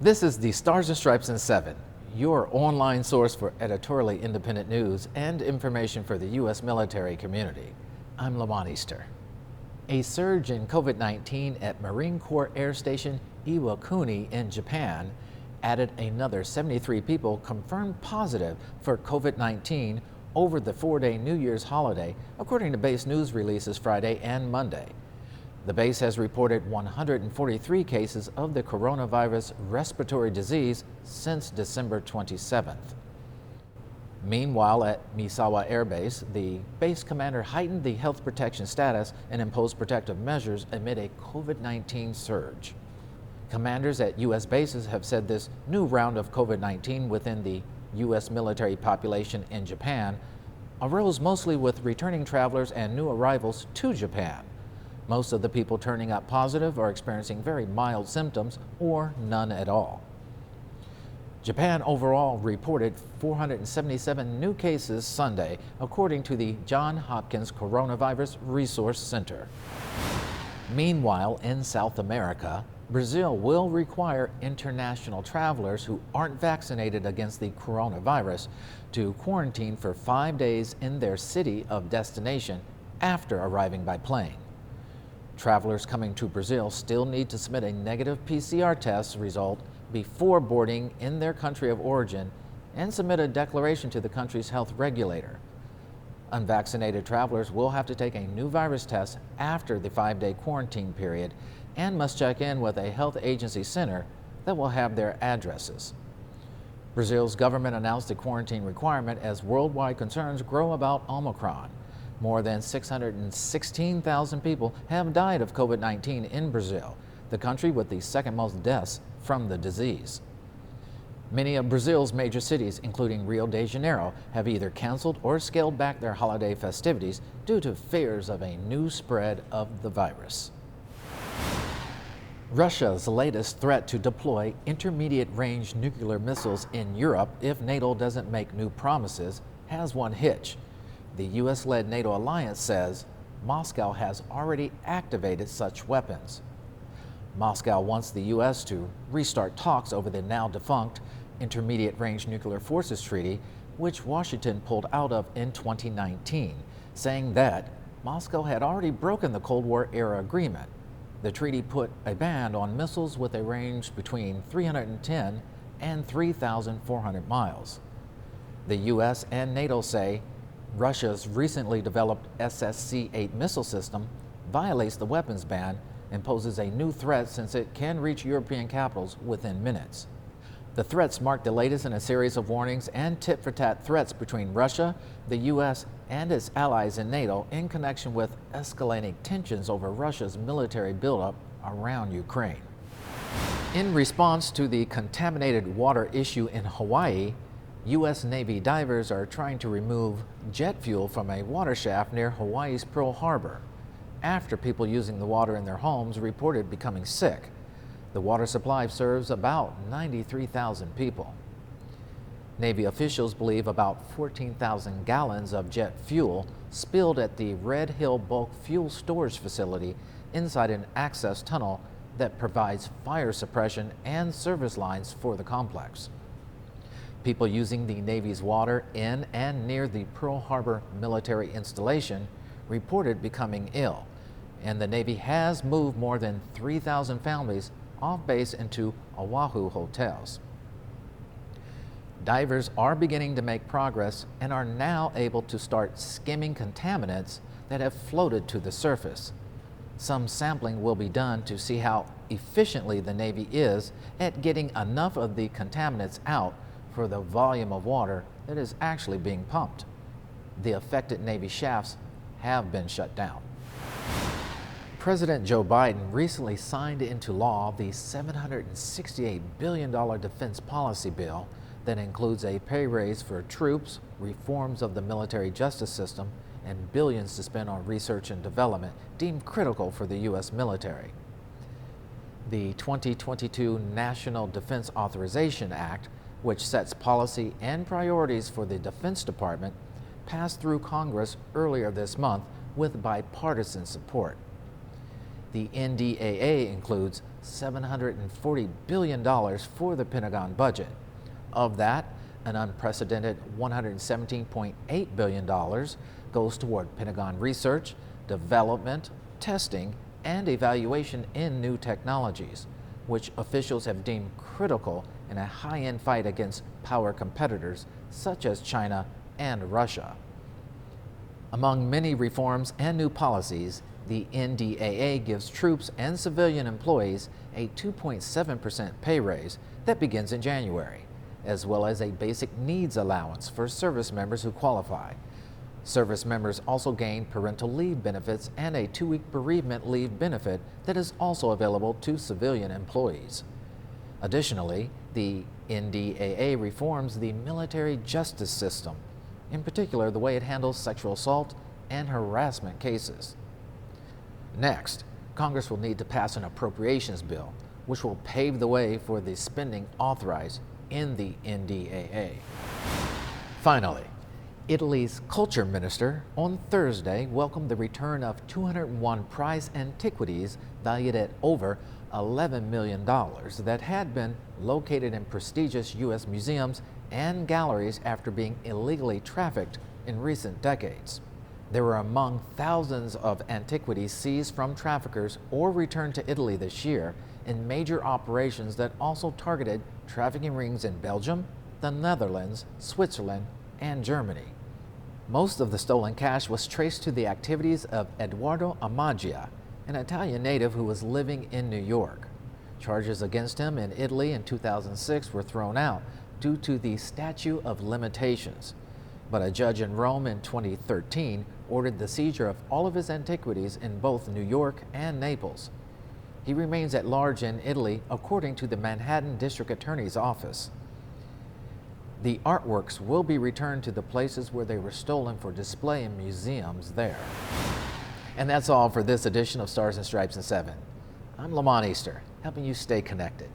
This is the Stars and Stripes in 7, your online source for editorially independent news and information for the U.S. military community. I'm Lamont Easter. A surge in COVID-19 at Marine Corps Air Station Iwakuni in Japan added another 73 people confirmed positive for COVID-19 over the 4-day New Year's holiday, according to base news releases Friday and Monday. The base has reported 143 cases of the coronavirus respiratory disease since December 27th. Meanwhile, at Misawa Air Base, the base commander heightened the health protection status and imposed protective measures amid a COVID-19 surge. Commanders at U.S. bases have said this new round of COVID-19 within the U.S. military population in Japan arose mostly with returning travelers and new arrivals to Japan. Most of the people turning up positive are experiencing very mild symptoms or none at all. Japan overall reported 477 new cases Sunday, according to the Johns Hopkins Coronavirus Resource Center. Meanwhile, in South America, Brazil will require international travelers who aren't vaccinated against the coronavirus to quarantine for 5 days in their city of destination after arriving by plane. Travelers coming to Brazil still need to submit a negative PCR test result before boarding in their country of origin and submit a declaration to the country's health regulator. Unvaccinated travelers will have to take a new virus test after the 5-day quarantine period and must check in with a health agency center that will have their addresses. Brazil's government announced the quarantine requirement as worldwide concerns grow about Omicron. More than 616,000 people have died of COVID-19 in Brazil, the country with the second most deaths from the disease. Many of Brazil's major cities, including Rio de Janeiro, have either canceled or scaled back their holiday festivities due to fears of a new spread of the virus. Russia's latest threat to deploy intermediate-range nuclear missiles in Europe if NATO doesn't make new promises has one hitch. The U.S.-led NATO alliance says Moscow has already activated such weapons. Moscow wants the U.S. to restart talks over the now-defunct Intermediate-Range Nuclear Forces Treaty, which Washington pulled out of in 2019, saying that Moscow had already broken the Cold War-era agreement. The treaty put a ban on missiles with a range between 310 and 3,400 miles. The U.S. and NATO say Russia's recently developed SSC-8 missile system violates the weapons ban and poses a new threat since it can reach European capitals within minutes. The threats mark the latest in a series of warnings and tit-for-tat threats between Russia, the U.S., and its allies in NATO in connection with escalating tensions over Russia's military buildup around Ukraine. In response to the contaminated water issue in Hawaii, U.S. Navy divers are trying to remove jet fuel from a water shaft near Hawaii's Pearl Harbor after people using the water in their homes reported becoming sick. The water supply serves about 93,000 people. Navy officials believe about 14,000 gallons of jet fuel spilled at the Red Hill Bulk Fuel Storage Facility inside an access tunnel that provides fire suppression and service lines for the complex. People using the Navy's water in and near the Pearl Harbor military installation reported becoming ill, and the Navy has moved more than 3,000 families off base into Oahu hotels. Divers are beginning to make progress and are now able to start skimming contaminants that have floated to the surface. Some sampling will be done to see how efficiently the Navy is at getting enough of the contaminants out for the volume of water that is actually being pumped. The affected Navy shafts have been shut down. President Joe Biden recently signed into law the $768 billion defense policy bill that includes a pay raise for troops, reforms of the military justice system, and billions to spend on research and development deemed critical for the U.S. military. The 2022 National Defense Authorization Act, which sets policy and priorities for the Defense Department, passed through Congress earlier this month with bipartisan support. The NDAA includes $740 billion for the Pentagon budget. Of that, an unprecedented $117.8 billion goes toward Pentagon research, development, testing, and evaluation in new technologies, which officials have deemed critical in a high-end fight against power competitors such as China and Russia. Among many reforms and new policies, the NDAA gives troops and civilian employees a 2.7% pay raise that begins in January, as well as a basic needs allowance for service members who qualify. Service members also gain parental leave benefits and a 2-week bereavement leave benefit that is also available to civilian employees. Additionally, the NDAA reforms the military justice system, in particular the way it handles sexual assault and harassment cases. Next, Congress will need to pass an appropriations bill, which will pave the way for the spending authorized in the NDAA. Finally, Italy's culture minister on Thursday welcomed the return of 201 prized antiquities valued at over $11 million that had been located in prestigious U.S. museums and galleries after being illegally trafficked in recent decades. They were among thousands of antiquities seized from traffickers or returned to Italy this year in major operations that also targeted trafficking rings in Belgium, the Netherlands, Switzerland, and Germany. Most of the stolen cash was traced to the activities of Edoardo Amagia, an Italian native who was living in New York. Charges against him in Italy in 2006 were thrown out due to the statute of limitations, but a judge in Rome in 2013 ordered the seizure of all of his antiquities in both New York and Naples. He remains at large in Italy, according to the Manhattan District Attorney's Office. The artworks will be returned to the places where they were stolen for display in museums there. And that's all for this edition of Stars and Stripes in 7. I'm Lamont Easter, helping you stay connected.